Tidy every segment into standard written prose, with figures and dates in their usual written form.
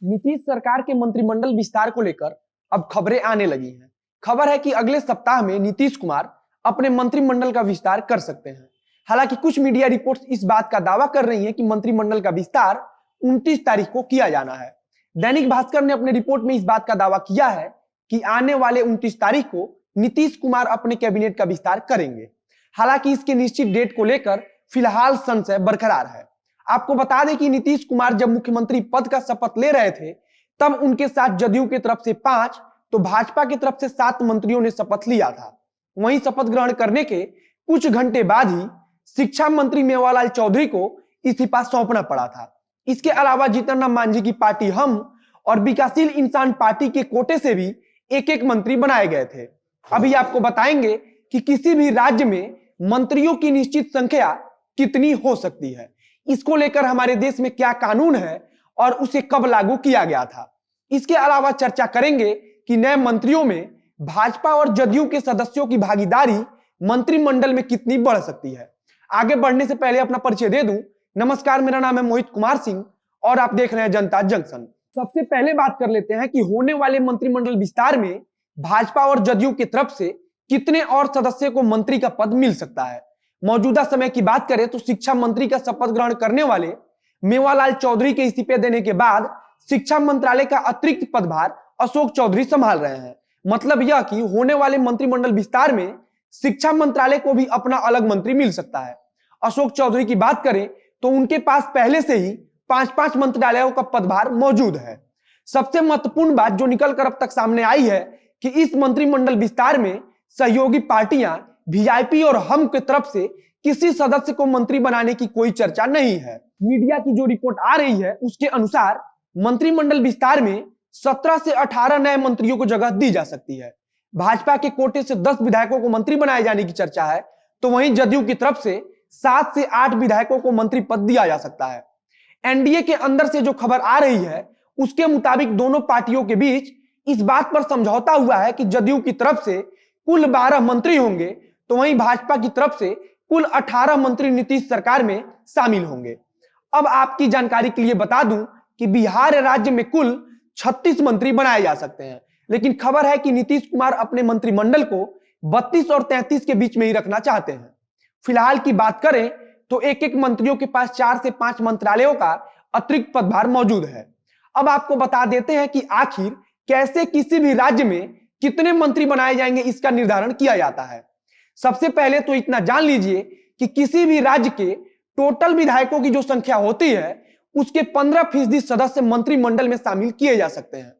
नीतीश सरकार के मंत्रिमंडल विस्तार को लेकर अब खबरें आने लगी हैं। खबर है कि अगले सप्ताह में नीतीश कुमार अपने मंत्रिमंडल का विस्तार कर सकते हैं। हालांकि कुछ मीडिया रिपोर्ट्स इस बात का दावा कर रही हैं कि मंत्रिमंडल का विस्तार 29 तारीख को किया जाना है। दैनिक भास्कर ने अपने रिपोर्ट में इस बात का दावा किया है कि आने वाले 29 तारीख को नीतीश कुमार अपने कैबिनेट का विस्तार करेंगे। हालांकि इसके निश्चित डेट को लेकर फिलहाल संशय बरकरार है। आपको बता दें कि नीतीश कुमार जब मुख्यमंत्री पद का शपथ ले रहे थे तब उनके साथ जदयू की तरफ से 5 तो भाजपा की तरफ से 7 मंत्रियों ने शपथ लिया था। वहीं शपथ ग्रहण करने के कुछ घंटे बाद ही शिक्षा मंत्री मेवालाल चौधरी को इस्तीफा सौंपना पड़ा था। इसके अलावा जीतन राम मांझी की पार्टी हम और विकासशील इंसान पार्टी के कोटे से भी एक एक मंत्री बनाए गए थे। अभी आपको बताएंगे कि किसी भी राज्य में मंत्रियों की निश्चित संख्या कितनी हो सकती है, इसको लेकर हमारे देश में क्या कानून है और उसे कब लागू किया गया था। इसके अलावा चर्चा करेंगे कि नए मंत्रियों में भाजपा और जदयू के सदस्यों की भागीदारी मंत्रिमंडल में कितनी बढ़ सकती है। आगे बढ़ने से पहले अपना परिचय दे दूं। नमस्कार, मेरा नाम है मोहित कुमार सिंह और आप देख रहे हैं जनता जंक्शन। सबसे पहले बात कर लेते हैं कि होने वाले मंत्रिमंडल विस्तार में भाजपा और जदयू की तरफ से कितने और सदस्य को मंत्री का पद मिल सकता है। मौजूदा समय की बात करें तो शिक्षा मंत्री का शपथ ग्रहण करने वाले मेवालाल चौधरी के इस्तीफे देने के बाद शिक्षा मंत्रालय का अतिरिक्त पदभार अशोक चौधरी संभाल रहे हैं। मतलब यह कि होने वाले मंत्रिमंडल विस्तार में शिक्षा मंत्रालय को भी अपना अलग मंत्री मिल सकता है। अशोक चौधरी की बात करें तो उनके पास पहले से ही 5-5 मंत्रालयों का पदभार मौजूद है। सबसे महत्वपूर्ण बात जो निकल कर अब तक सामने आई है कि इस मंत्रिमंडल विस्तार में सहयोगी पार्टियां वीआईपी और हम की तरफ से किसी सदस्य को मंत्री बनाने की कोई चर्चा नहीं है। मीडिया की जो रिपोर्ट आ रही है उसके अनुसार मंत्रिमंडल विस्तार में 17 से 18 नए मंत्रियों को जगह दी जा सकती है। भाजपा के कोटे से 10 विधायकों को मंत्री बनाए जाने की चर्चा है, तो वहीं जदयू की तरफ से 7 से 8 विधायकों को मंत्री पद दिया जा सकता है। एनडीए के अंदर से जो खबर आ रही है उसके मुताबिक दोनों पार्टियों के बीच इस बात पर समझौता हुआ है कि जदयू की तरफ से कुल 12 मंत्री होंगे, तो वहीं भाजपा की तरफ से कुल 18 मंत्री नीतीश सरकार में शामिल होंगे। अब आपकी जानकारी के लिए बता दूं कि बिहार राज्य में कुल 36 मंत्री बनाए जा सकते हैं, लेकिन खबर है कि नीतीश कुमार अपने मंत्रिमंडल को 32 और 33 के बीच में ही रखना चाहते हैं। फिलहाल की बात करें तो एक एक मंत्रियों के पास 4 से 5 मंत्रालयों का अतिरिक्त पदभार मौजूद है। अब आपको बता देते हैं कि आखिर कैसे किसी भी राज्य में कितने मंत्री बनाए जाएंगे इसका निर्धारण किया जाता है। सबसे पहले तो इतना जान लीजिए कि किसी भी राज्य के टोटल विधायकों की जो संख्या होती है उसके 15% सदस्य मंत्रिमंडल में शामिल किए जा सकते हैं।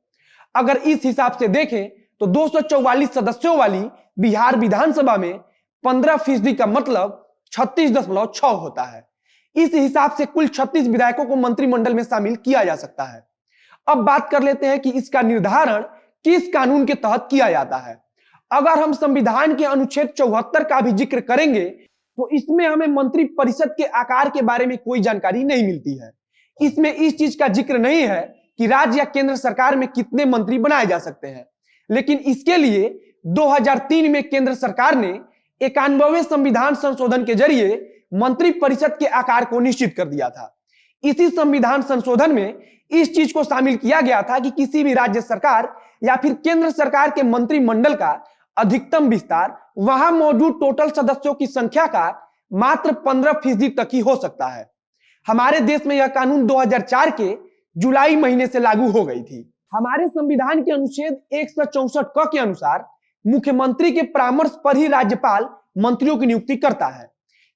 अगर इस हिसाब से देखें तो 244 सदस्यों वाली बिहार विधानसभा में 15% का मतलब 36.6 होता है। इस हिसाब से कुल 36 विधायकों को मंत्रिमंडल में शामिल किया जा सकता है। अब बात कर लेते हैं कि इसका निर्धारण किस कानून के तहत किया जाता है। अगर हम संविधान के अनुच्छेद 74 का भी जिक्र करेंगे तो इसमें हमें मंत्री परिषद के आकार के बारे में कोई जानकारी नहीं मिलती है। इसमें इस चीज का जिक्र नहीं है कि राज्य या केंद्र सरकार में कितने मंत्री बनाए जा सकते हैं, लेकिन इसके लिए 2003 में केंद्र सरकार ने 91वें संविधान संशोधन के जरिए मंत्री परिषद के आकार को निश्चित कर दिया था। इसी संविधान संशोधन में इस चीज को शामिल किया गया था कि किसी भी राज्य सरकार या फिर केंद्र सरकार के मंत्रिमंडल का अधिकतम विस्तार वहां मौजूद टोटल सदस्यों की संख्या का मात्र 15% तक ही हो सकता है। हमारे देश में यह कानून 2004 के जुलाई महीने से लागू हो गई थी। हमारे संविधान के अनुच्छेद 164 क के अनुसार मुख्यमंत्री के परामर्श पर ही राज्यपाल मंत्रियों की नियुक्ति करता है।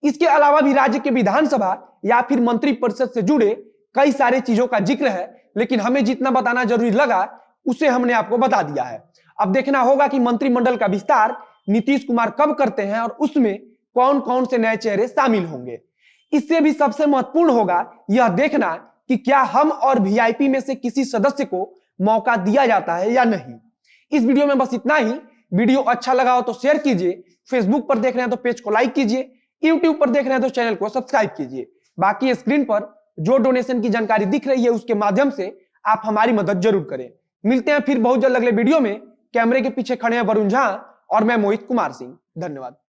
इसके अलावा भी राज्य के विधानसभा या फिर मंत्री परिषद से जुड़े कई सारे चीजों का जिक्र है, लेकिन हमें जितना बताना जरूरी लगा उसे हमने आपको बता दिया है। अब देखना होगा कि मंत्रिमंडल का विस्तार नीतीश कुमार कब करते हैं और उसमें कौन कौन से नए चेहरे शामिल होंगे। इससे भी सबसे महत्वपूर्ण होगा यह देखना कि क्या हम और वीआईपी में से किसी सदस्य को मौका दिया जाता है या नहीं। इस वीडियो में बस इतना ही। वीडियो अच्छा लगा हो तो शेयर कीजिए, फेसबुक पर देख रहे हैं तो पेज को लाइक कीजिए, यूट्यूब पर देख रहे हैं तो चैनल को सब्सक्राइब कीजिए। बाकी स्क्रीन पर जो डोनेशन की जानकारी दिख रही है उसके माध्यम से आप हमारी मदद जरूर करें। मिलते हैं फिर बहुत जल्द अगले वीडियो में। कैमरे के पीछे खड़े हैं वरुण झा और मैं मोहित कुमार सिंह। धन्यवाद।